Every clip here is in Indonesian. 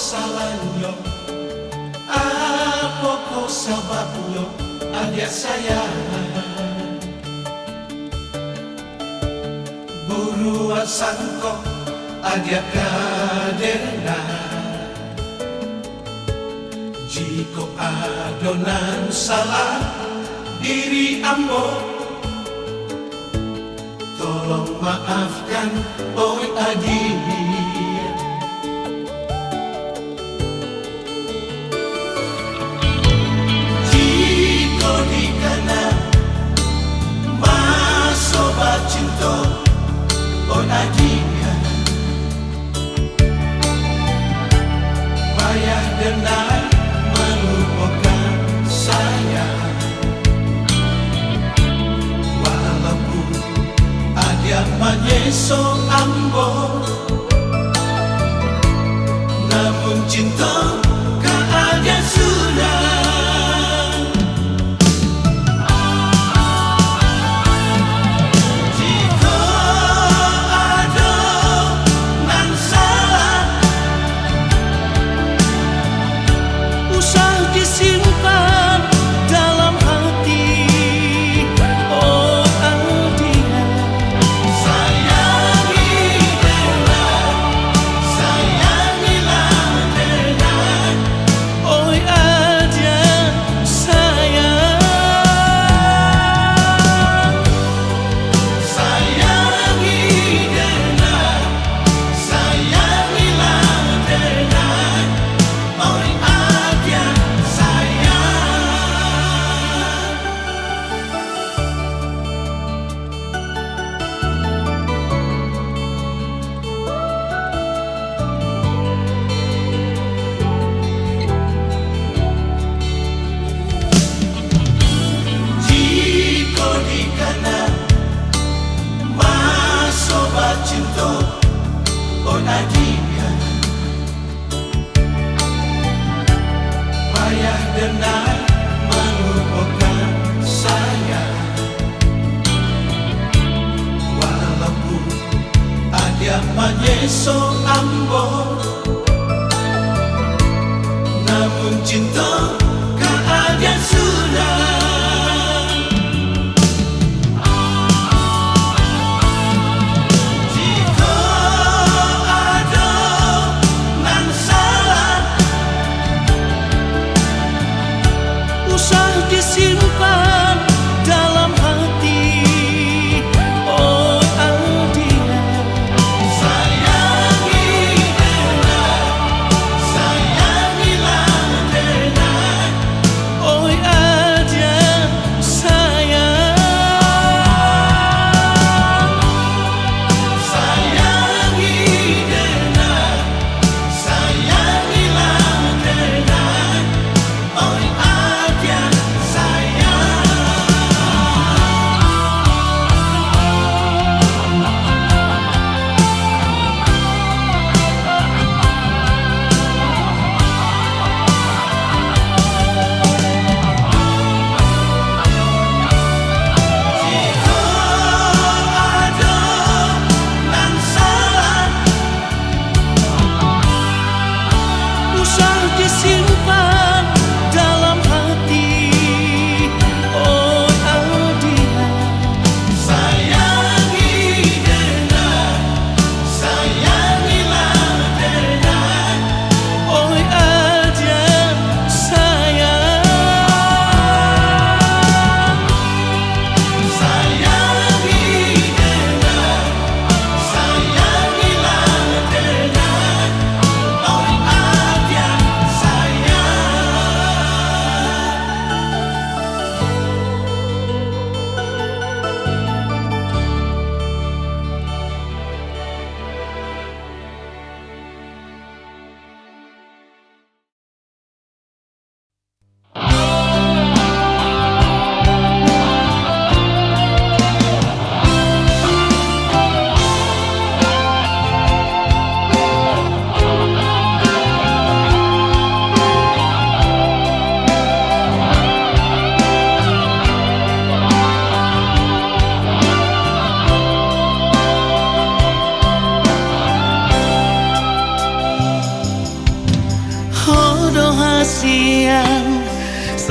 salahnya, apa kau sebabnya, adik sayang. Buruan sangkok adik kaderna, jika adonan salah diri ambo, tolong maafkan oi adik. Jika dikana masoba cinta oi adik, payah denai melupakan saya. Walaupun ada menyeso ambo, namun cinta kan ada sudah. Jika ada nan salah, usah disimpan dalam hati. Oh Adia, sayangi dengan, sayangilah dengan. Oh Adia sayang, sayangi dengan, sayangilah dengan. Oh Adia sayang. Jika dikana masoba cinta oh Adia, payah denai melupakan saya. Walaupun ada menyeso ambo, namun cinta kan ada sudah. Jika ada nan salah, usah disimpan dalam hati. Oh Adia, sayangi dengan, sayangilah dengan.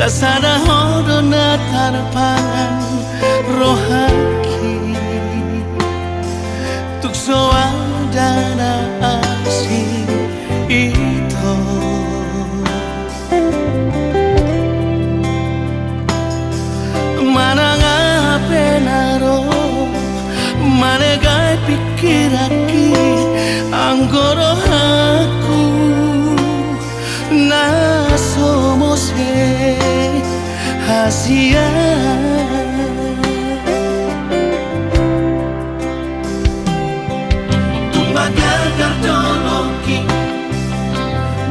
sasana hodona tarpangan rohaki tuk soaldana asing itu mana ngape naro mana gai pikiraki anggoro aku na somos hasia tumbaga kardoloki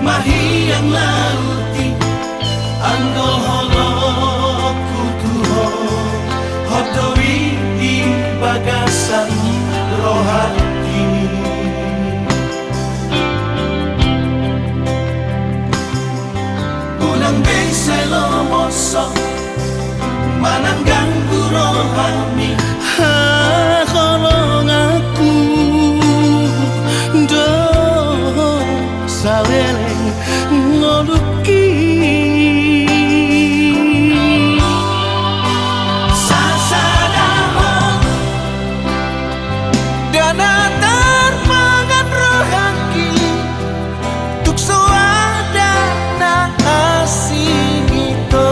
mahi yang lauti anggo holoku tuho hodowi di bagasan rohani unang bengselo mosok manang ganggu rohani kolong aku do saleleng ngoluki sasadahon dana tarpangan rohaki tuk soada na asing itu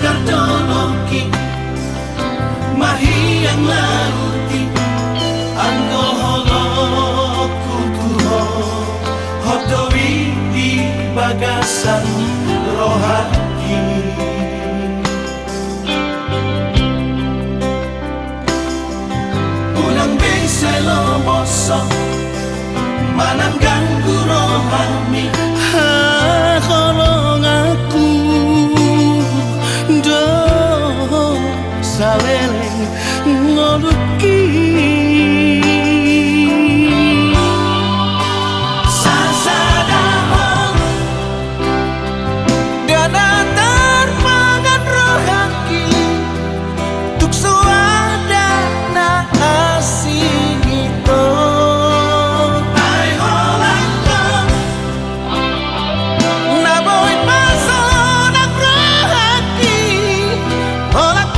kardoloki mahi yang lauti anggo holoku tuho hodowi di bagasan rohani unang bengselo mosok manang ganggu rohani kolong aku saleleng ngoluki sasadahon dana tarpangan rohaki tuk soada na asing itu ai holangkong na boy pasonak rohaki holak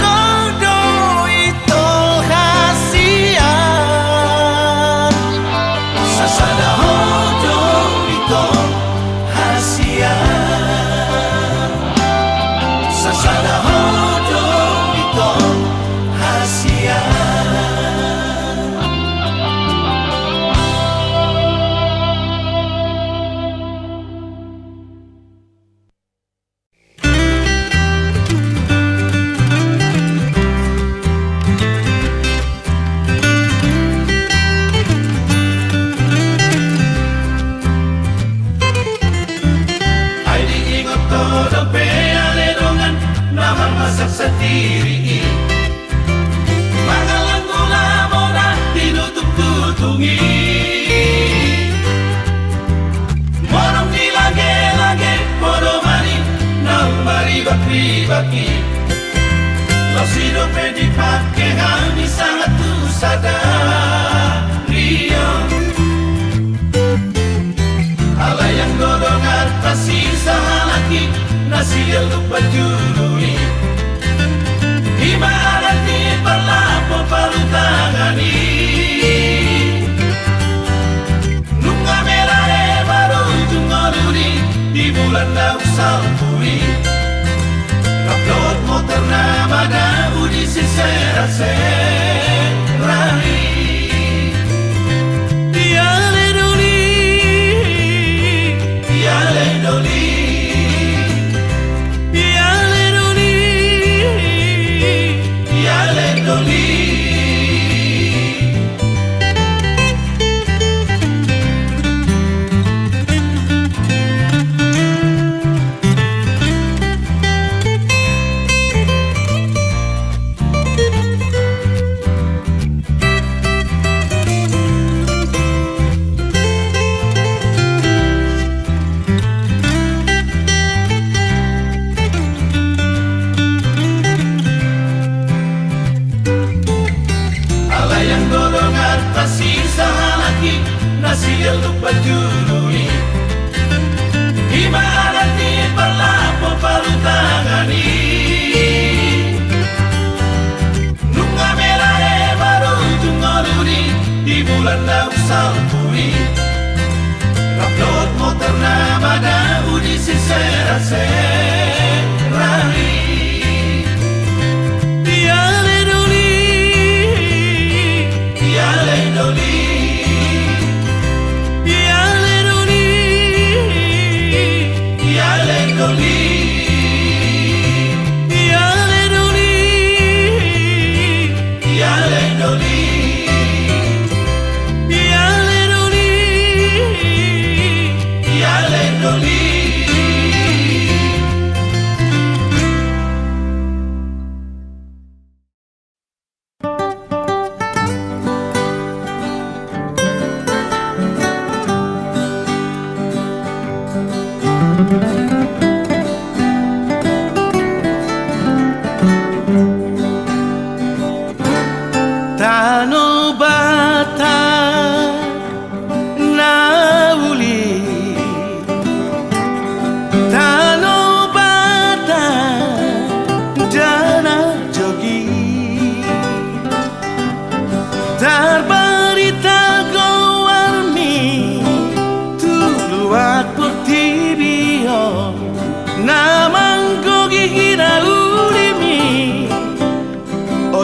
sendiri mangalang gula mona tinutup-tutungi morong di lage-lage podo mani nang baribak-ribaki lo sidope dipake kami sangat tu sadari ala yang golongan pasti sahalaki nasi lupa jurui imarati parlapo palutangani nunga merah baru jungoluri di bulan daun salpuri upload motor nama dabu di sisera-serani Tiale doli kasih sahalaki nasil lupa jului ibaratnya berlapo palu tangani nunga merah baru jungoluri di bulan daun salpuri raplot motor nama daun di sisera-serari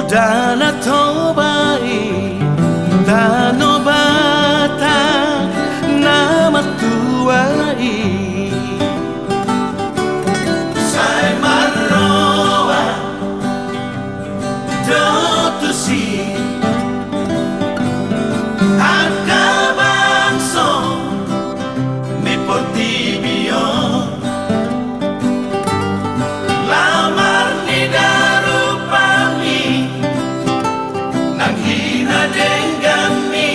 Dana tobai Dano bata Nama tuai Sai marroa Dotusi Angka bangso Mi potibio Lamar ni darupami Nanghina denggami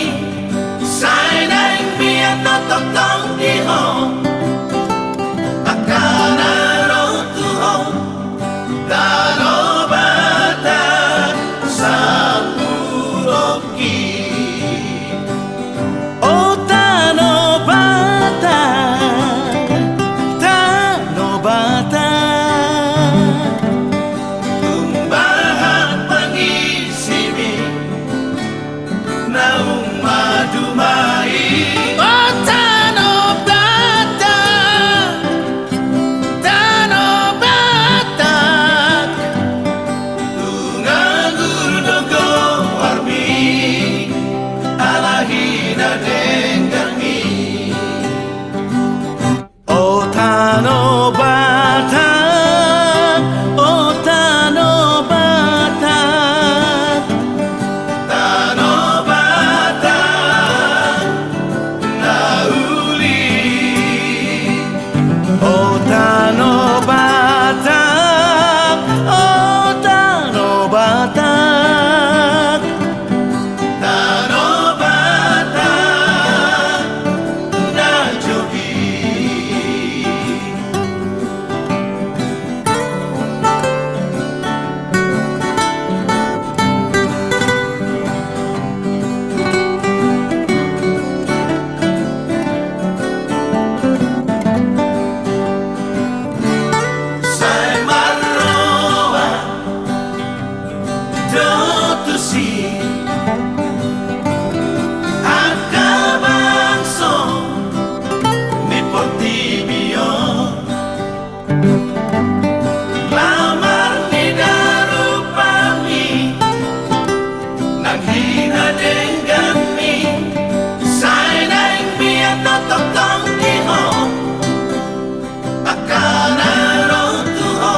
Sai naing biat totong di hong Akana rotuho Dano bata Samuroki Oh Dano bata Dano bata Tumbahan pangisimi Naung madumai Oh Dano bata Dano bata Tungangur dogo warmi Alahina denggami Oh Dano bata Oh Dano bata Tano bata nauli Oh Dano bata Oh Dano bata Tano bata na jogi Sai marroa Dotusi Angka bangso Mi potibio Lamar ni darupami Nanghina denggami Sai naing biat totong di hong Akana rotuho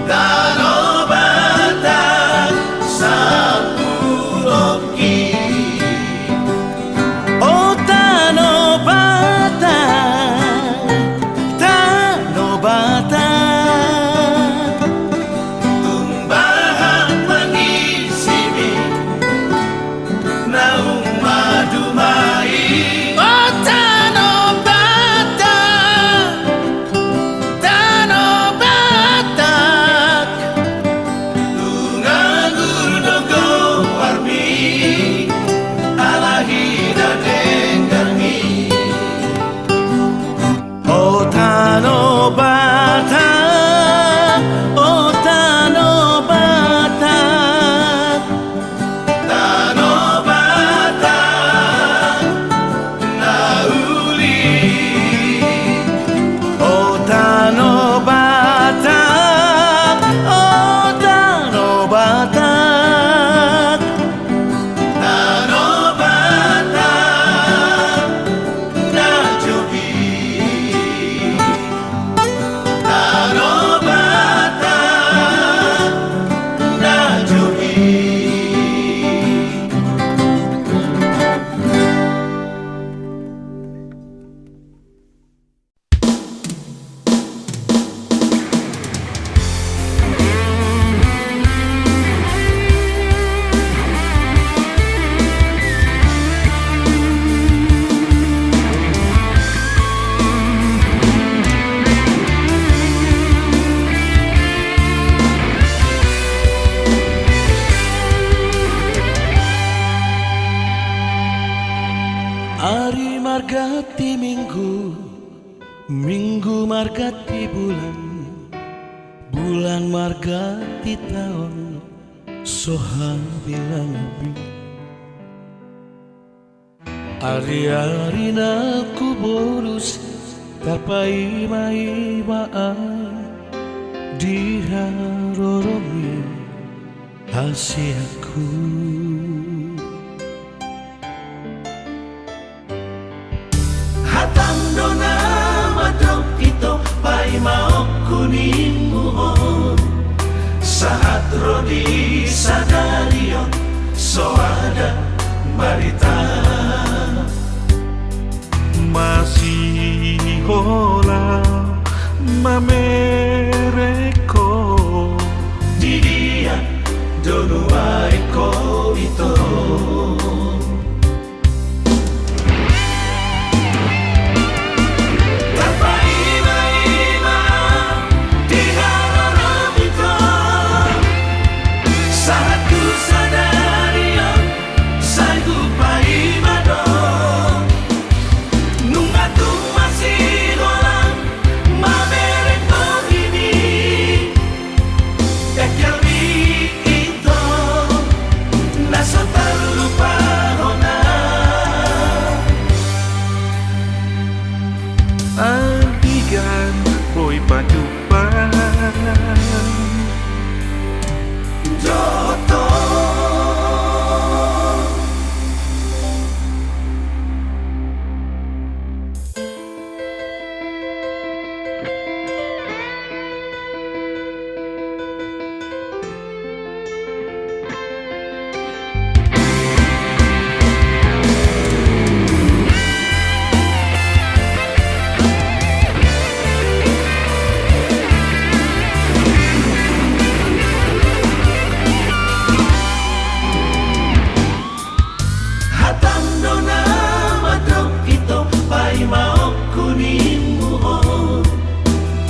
Dano bata Samuroki Oh Dano bata Dano bata Tumbahan pangisimi Naung Hari margati minggu, minggu margati bulan, bulan margati tahun, soha bilang bi. Ari-ari naku bolos, tapai mai baan, diharoromi hasiaku. Hatandona madrog ito pa'y maok kunin muhon. Saat rodi sadarion so ada barita. Masih hola mamereko Di dia donua eko ito. Antigan boy padupan Joto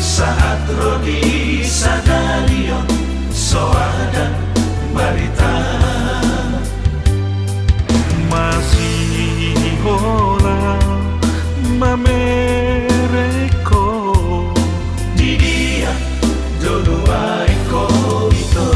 saat rodi sadarion so ada barita. masih hola mamereko Di dia donua eko ito.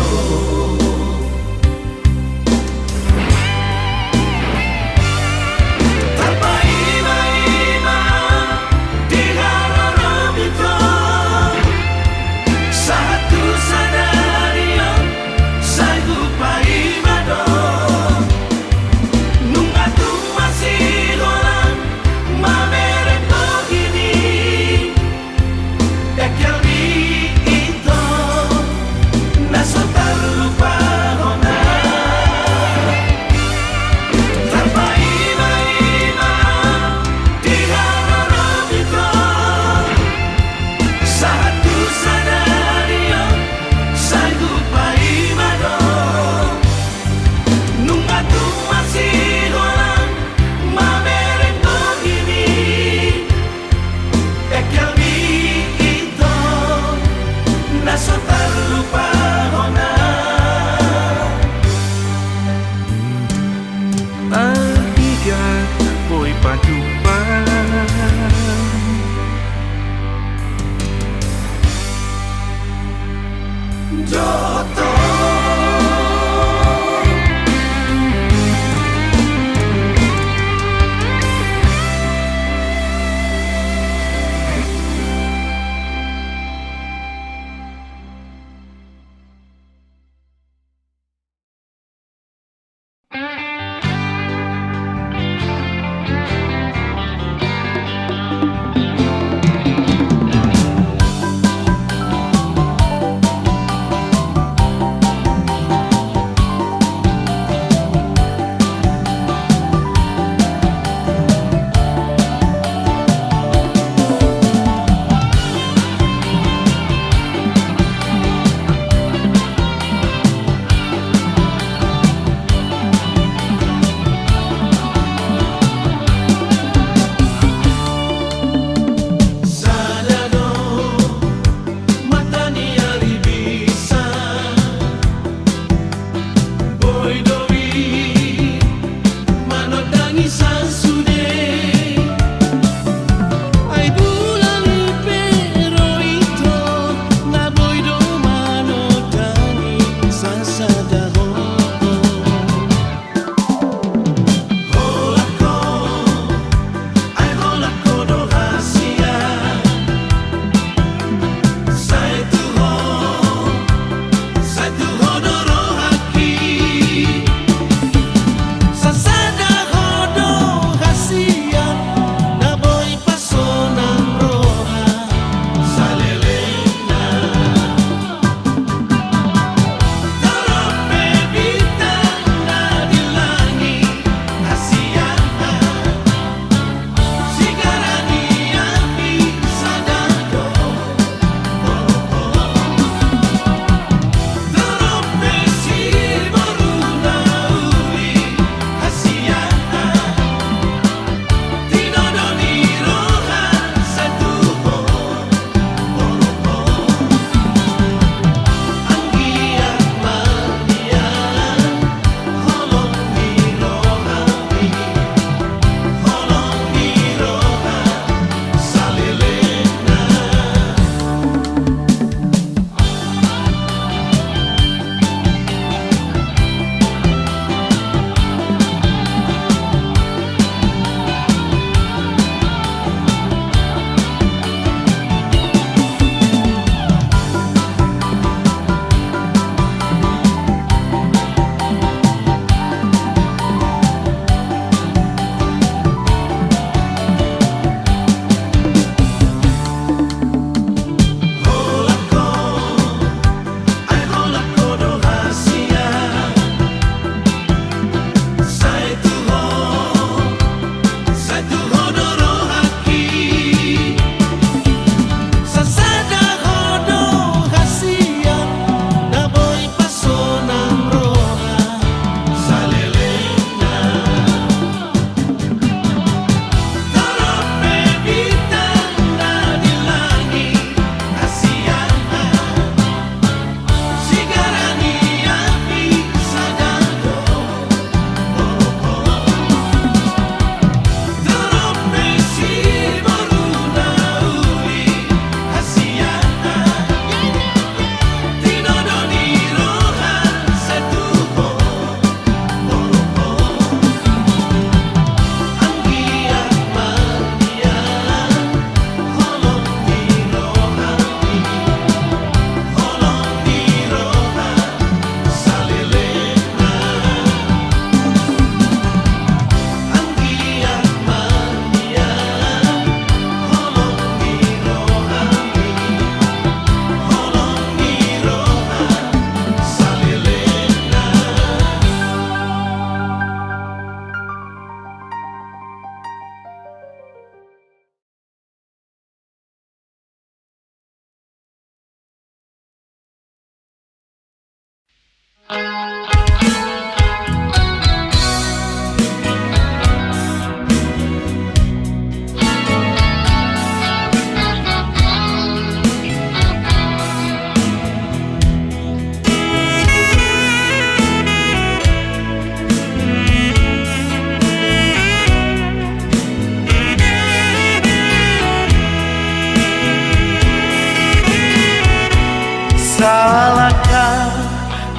Salahkah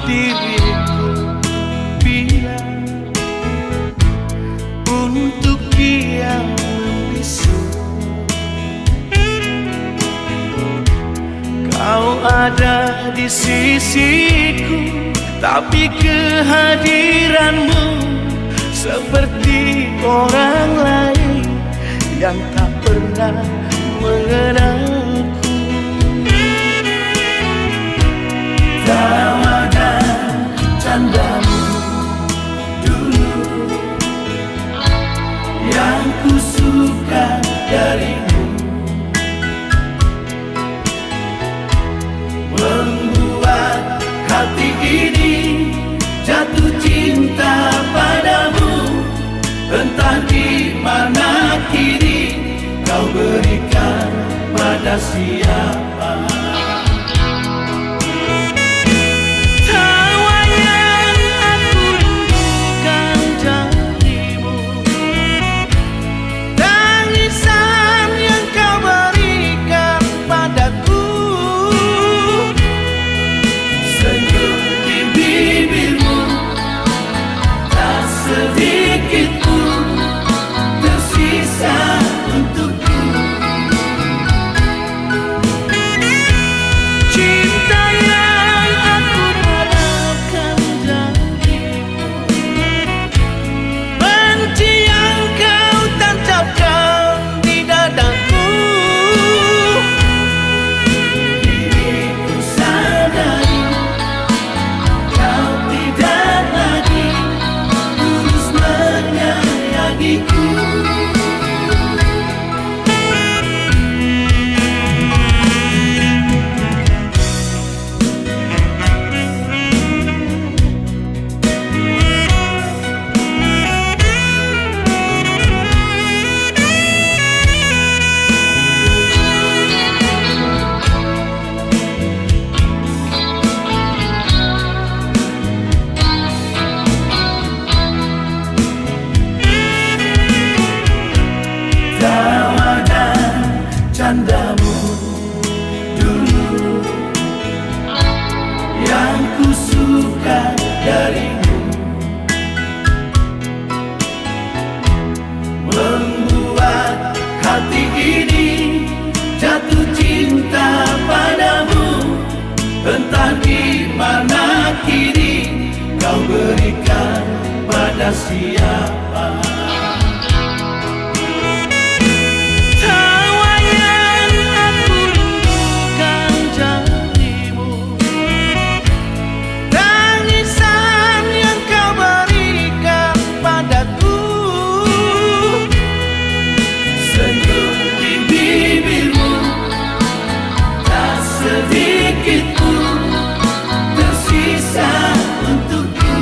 diriku bila untuk dia membisu? Kau ada di sisiku, tapi kehadiranmu seperti orang lain yang tak pernah mengenalku. Tawa dan candamu dulu yang ku suka darimu, membuat hati ini jatuh cinta padamu. Entah di mana kini kau berikan pada siapa. Tawa dan candamu dulu yang ku suka darimu, membuat hati ini jatuh cinta padamu. Entah di mana kini kau berikan pada siapa. Tersisa untukku.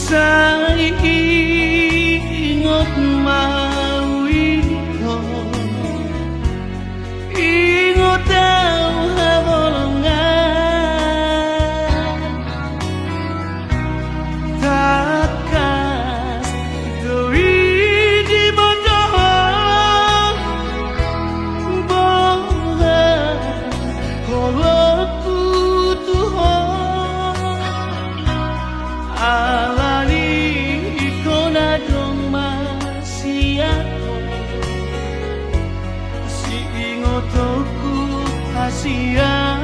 saingot mawito ingot daw habolongan takas doi di bondoh bohong koloku tuhoh alani ikona dong masiako si ingotoku hasian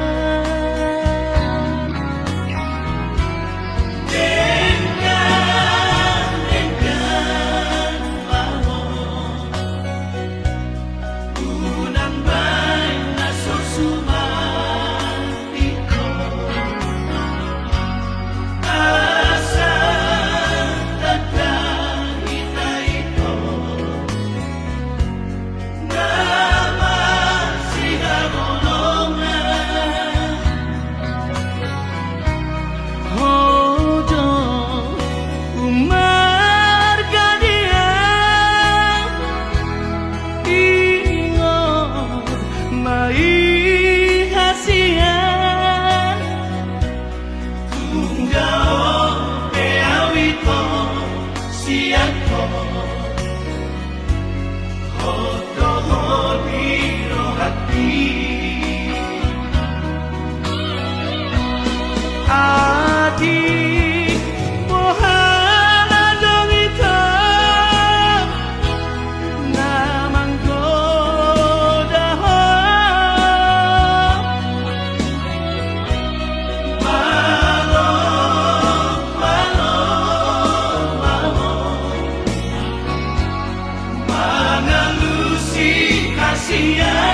Adi mohana dong itu namang godah malo malo malo mangalusi kasihan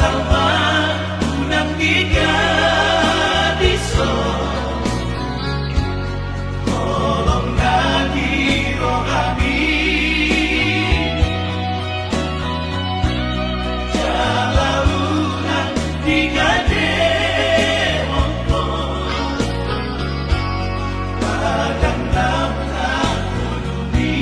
sama unang tiga diso tolong lagi rohani jala unang tiga demongko padang lamta kununi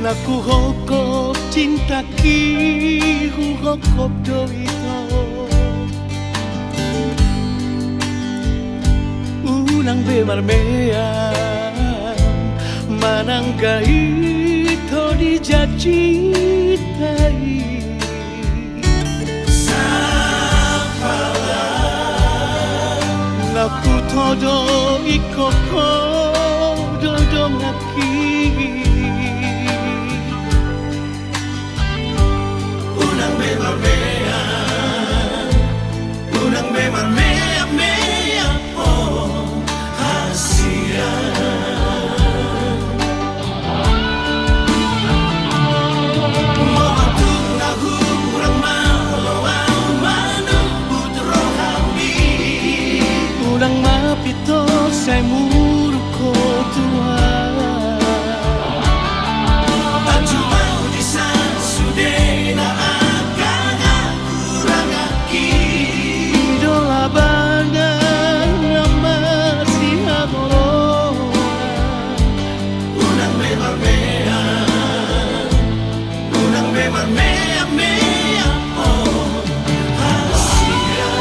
Naku hokop cinta ki hokop do ito ulang bemarmean manangga ito dijajitai Sapala Naku todo ikoko dodo ngaki unang bemarmea mea oh hasia Moatuk nahu urang maloang manubut rohani ulang mapito say muruko Tuhan Baju mau disan sudena akan kurang aki idola bangan nama si amor unang bemarmea mea oh hasia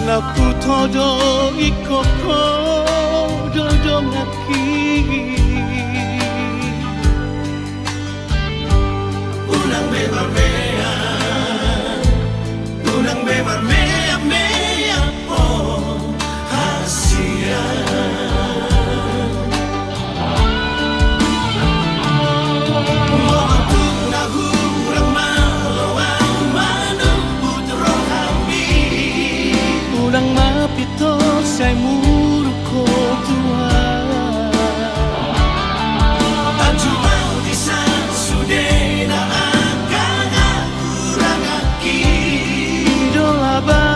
Naku todo ikoko dodo ngaki unang bemarmea mea oh hasia Moatuk nahu urang maloang manubut rohani ulang mapito say muruko Tuhan Baju mau disan sudena akan kurang aki idola bangan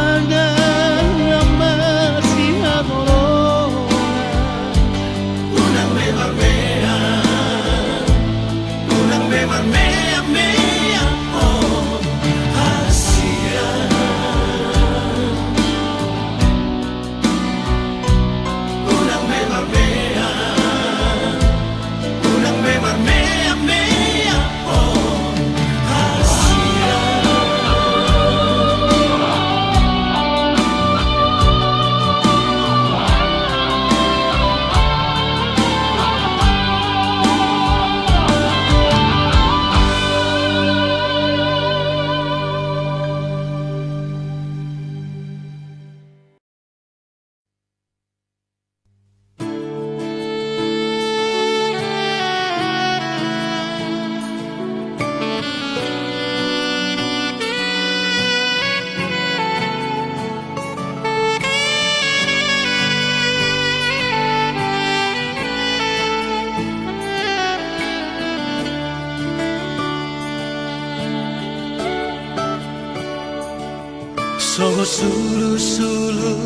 sulu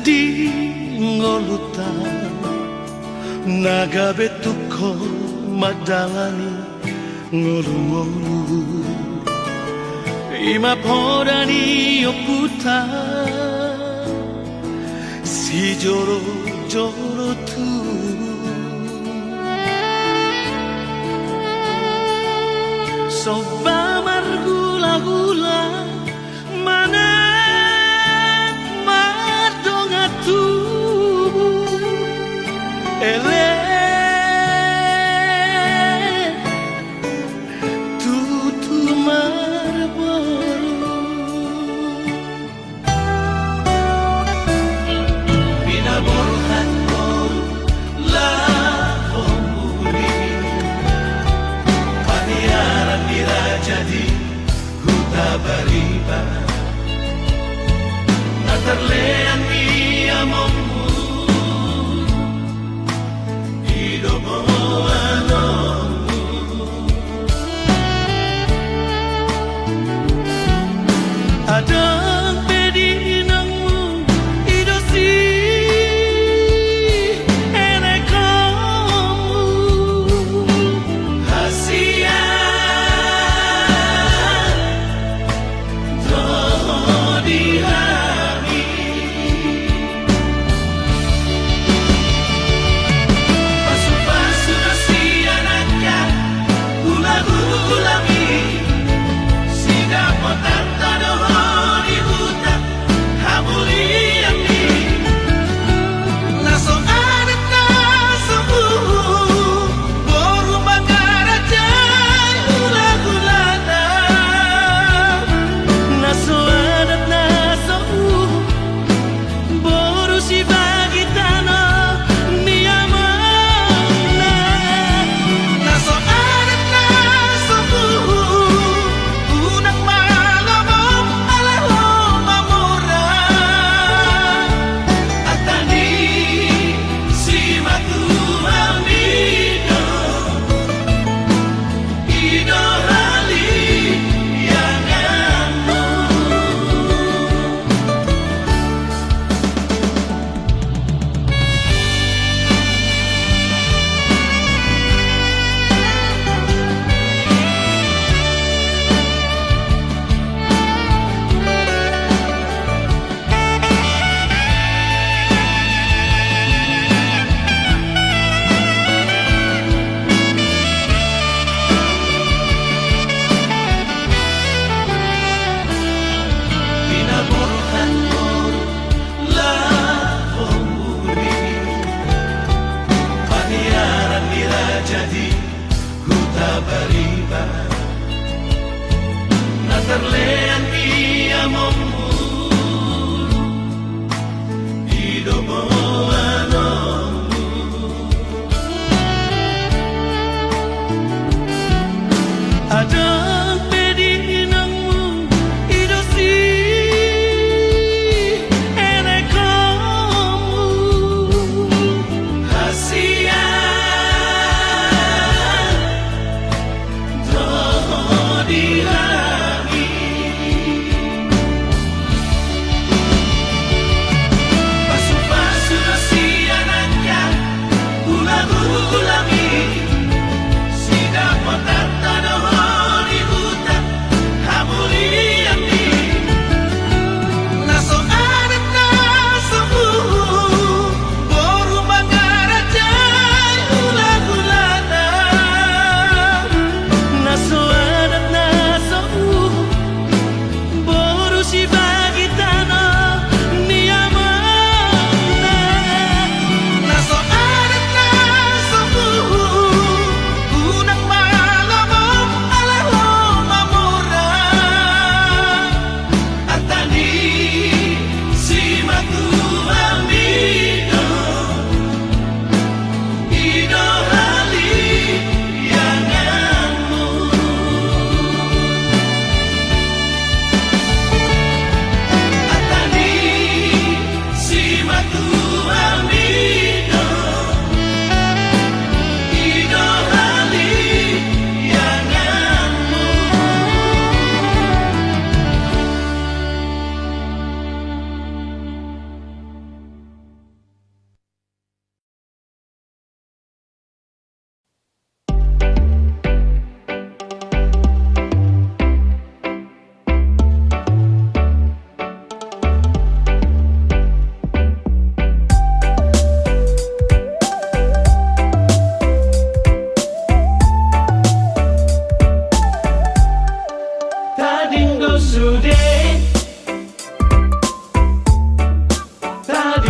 di ngolutan naga betuko madalani ngolu-ngolu ima podani oputa si joro-joro tu soba margula-gula mana mardongatu ele tutu marboru Binaborhan ko lahomuri Paniaran dira jadi huta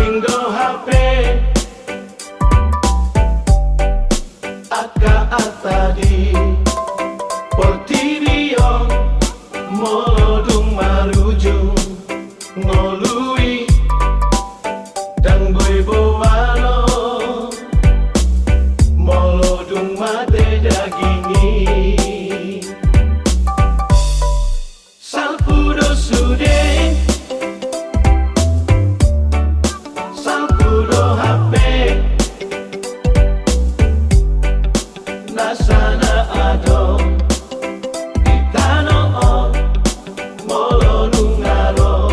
Tadinggo HP Aka atadi Portirio Molodung marujung Ngolui Dan boy bowano Molodung mate dagingi Salpudo sude Salpudo HP Nasana ado Itano o Molodung aro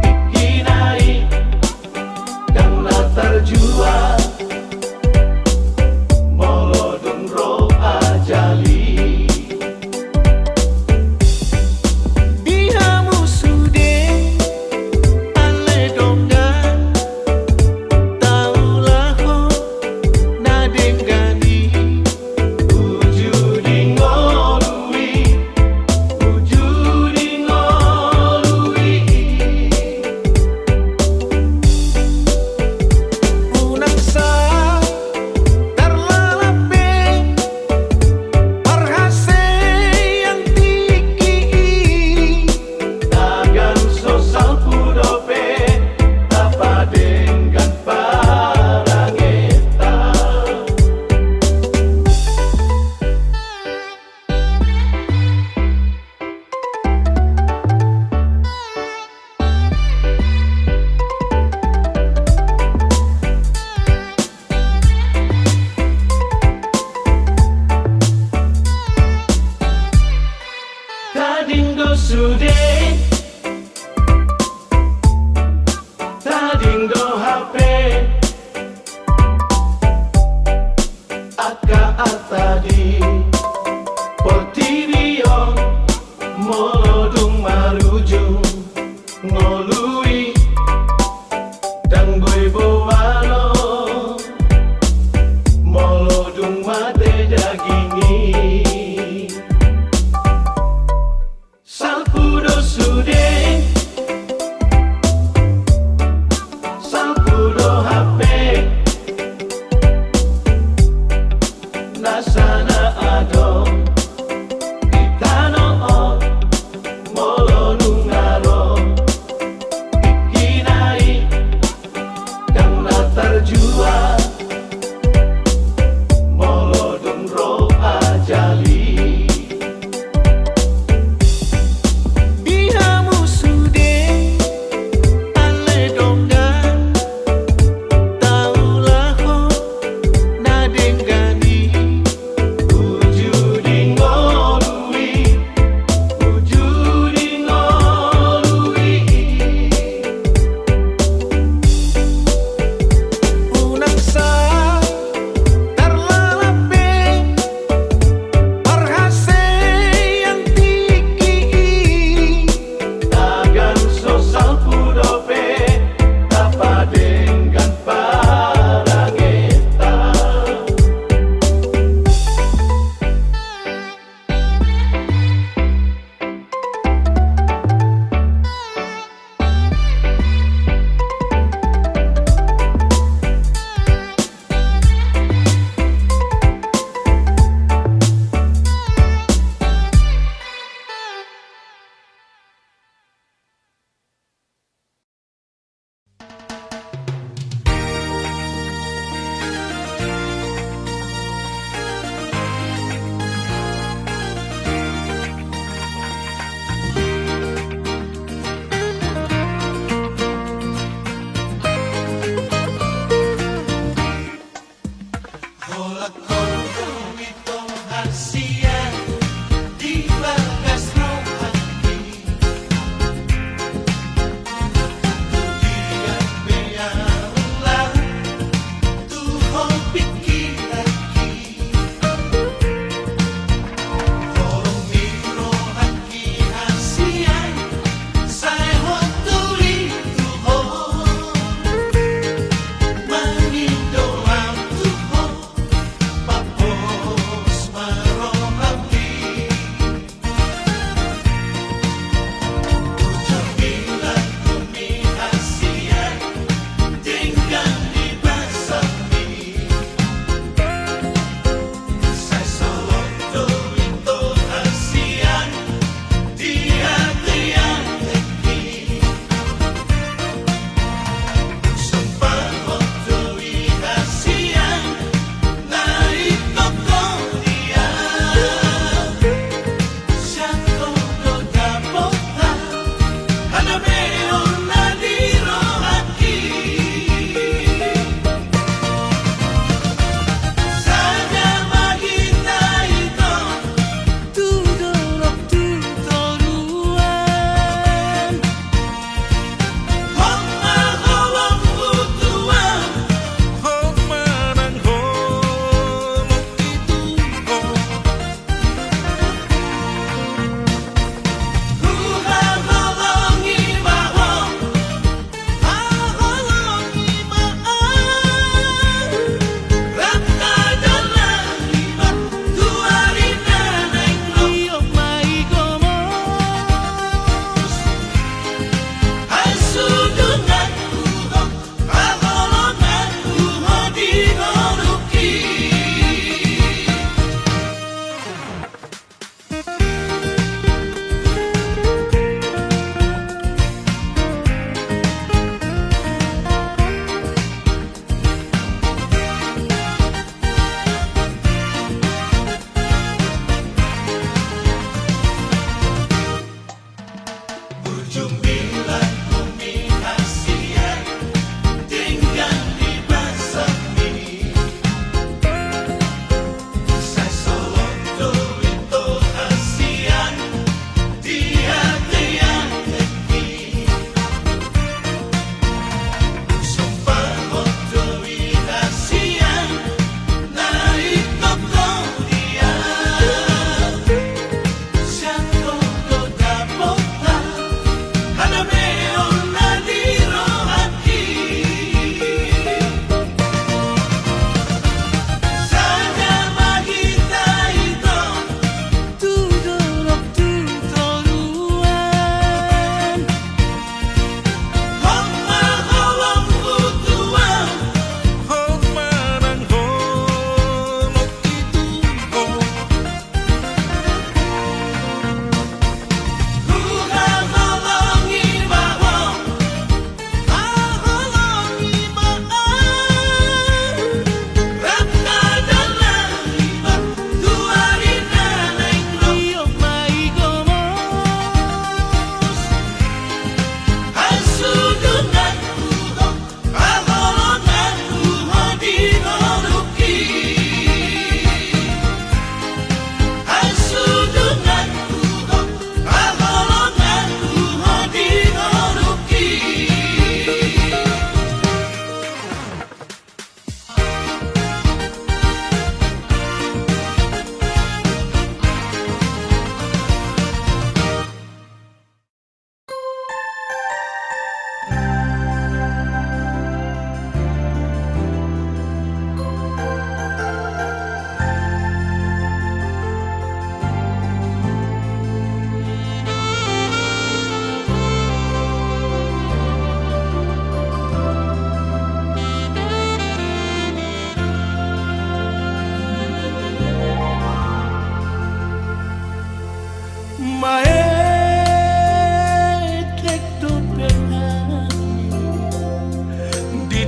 Ikinai Dan latar jua Molodung ro ajali Dihamu sude Ale donggan Taulaho Nadengani Ujudi ngolui Ujudi ngolui Unangsa terlalape Parhase yang tinggi Tagan sosal pudope Apa dengan parangeta Tadinggo sude Tadinggo HP Aka atadi Portirio Molodung marujung Ngolui Dan boy bowano Molodung mate dagingi Salpudo sude Salpudo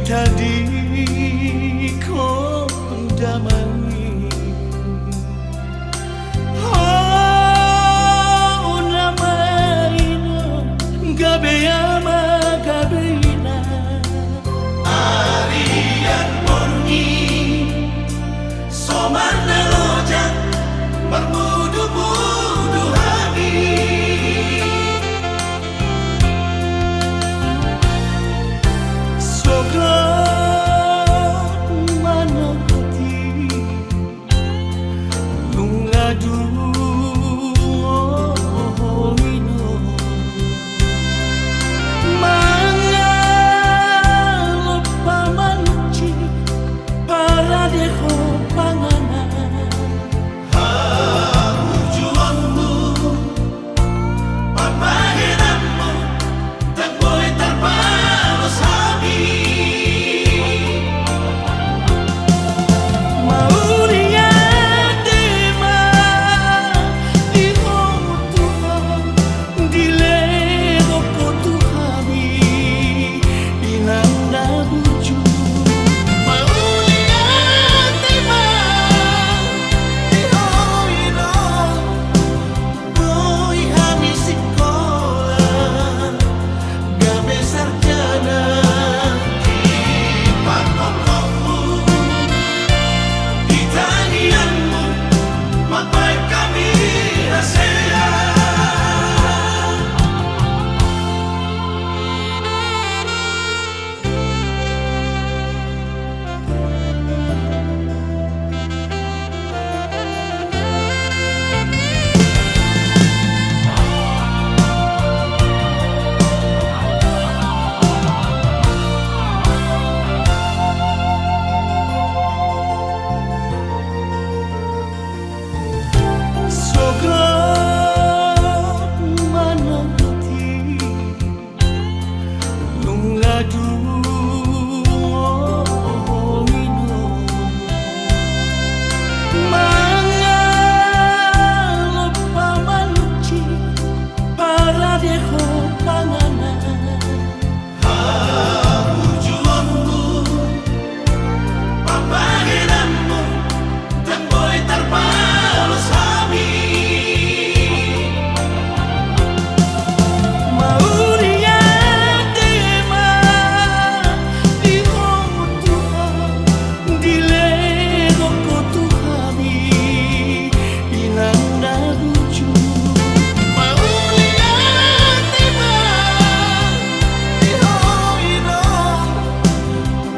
tadi kau damai oh namaina gabeyama gabeina Arian murni Somana lojak Bermudu-mudu hati Soga mana hati Lungadu ino Manga lupa manci Para deho panganan Juanmu Pamahiranmu Dan boy terbalas habis Mauria tema di Tuhan di lego Tuhani inanda buju Mauria tema di Hoino boy habis sekolah gabe sarjana Pakokmu Di tanianmu Mapai kami rahasia Soga mana hati Lungadu ino Manga lupa manci Para deho panganan Juanmu Pamahiranmu Dan boy terbalas habis Mauria tema di Tuhan di lego Tuhani inanda buju Mauria tema di Hoino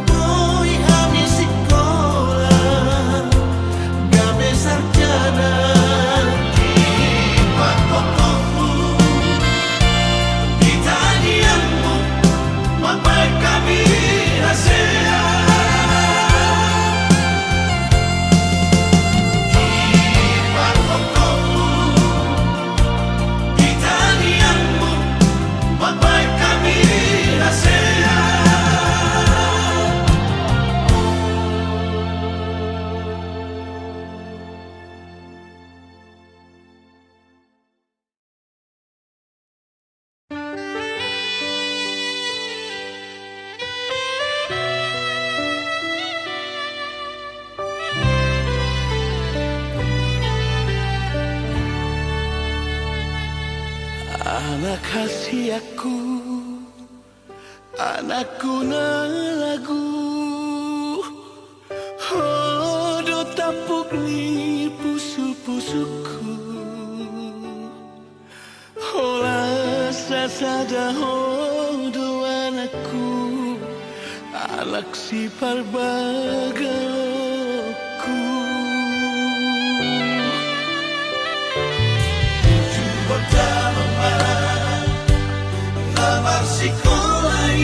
boy habis sekolah gabe sarjana Pakokmu Di tanianmu Mapai kami rahasia Pakokmu Di tanianmu Mapai kami rahasia Anak khasiatku, anakku na lagu Hodo tapuk ni pusu-pusuku Hola sasada hodo anakku Anak si parbagaku Lamar sekolai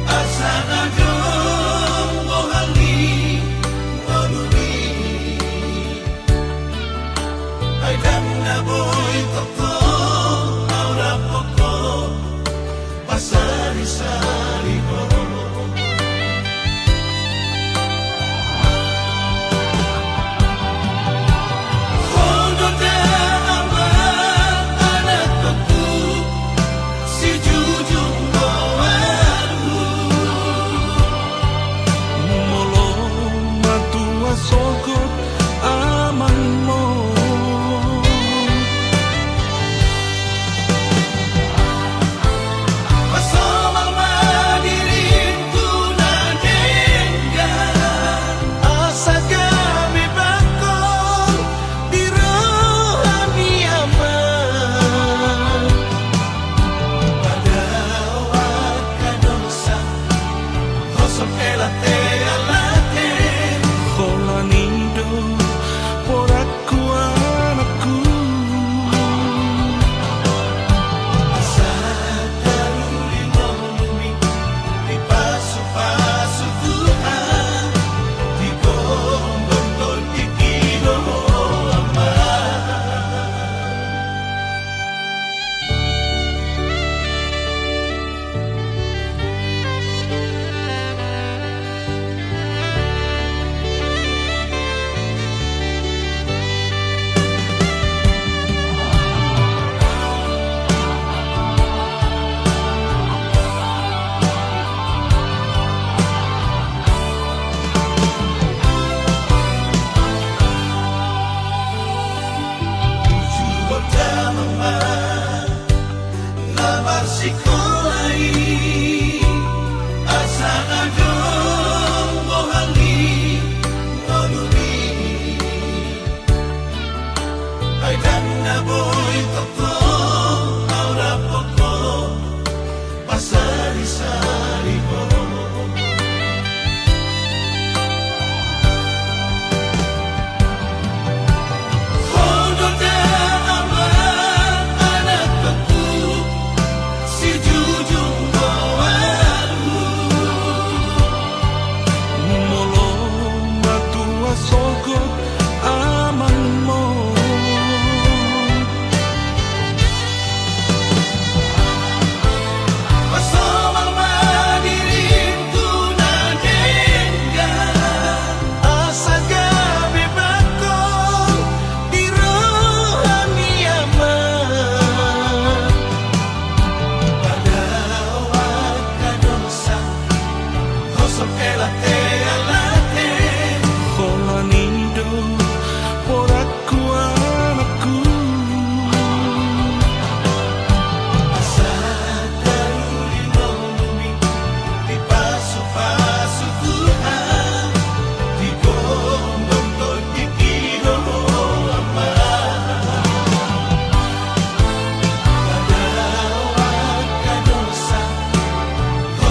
Asana dong bohali Nolui Aidam na boy toko Aura poko Pasari-sari ho Hodo da amat anakku Si jujung doaku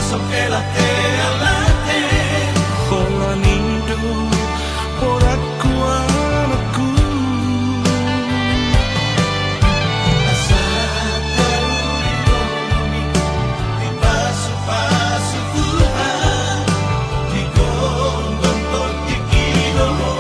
sok elate alate Hola nido Poraku anakku asa teruri nomi di pasu-pasu Tuhan di gondong totiki doho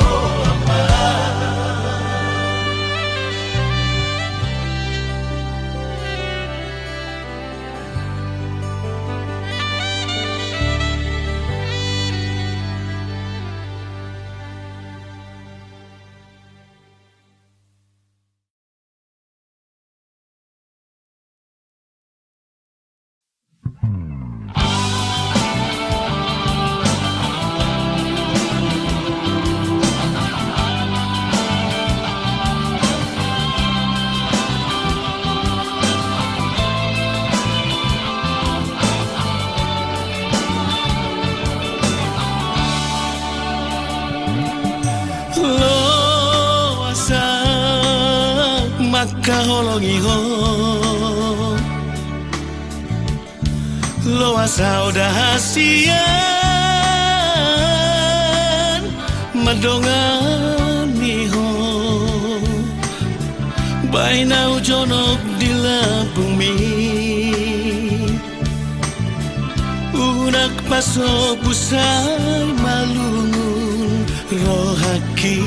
Lo asak maka holongi ho Lo asa udah hasian Madongani ho Bainau jonok di Lampung mi Unak paso pusai malungun rohaki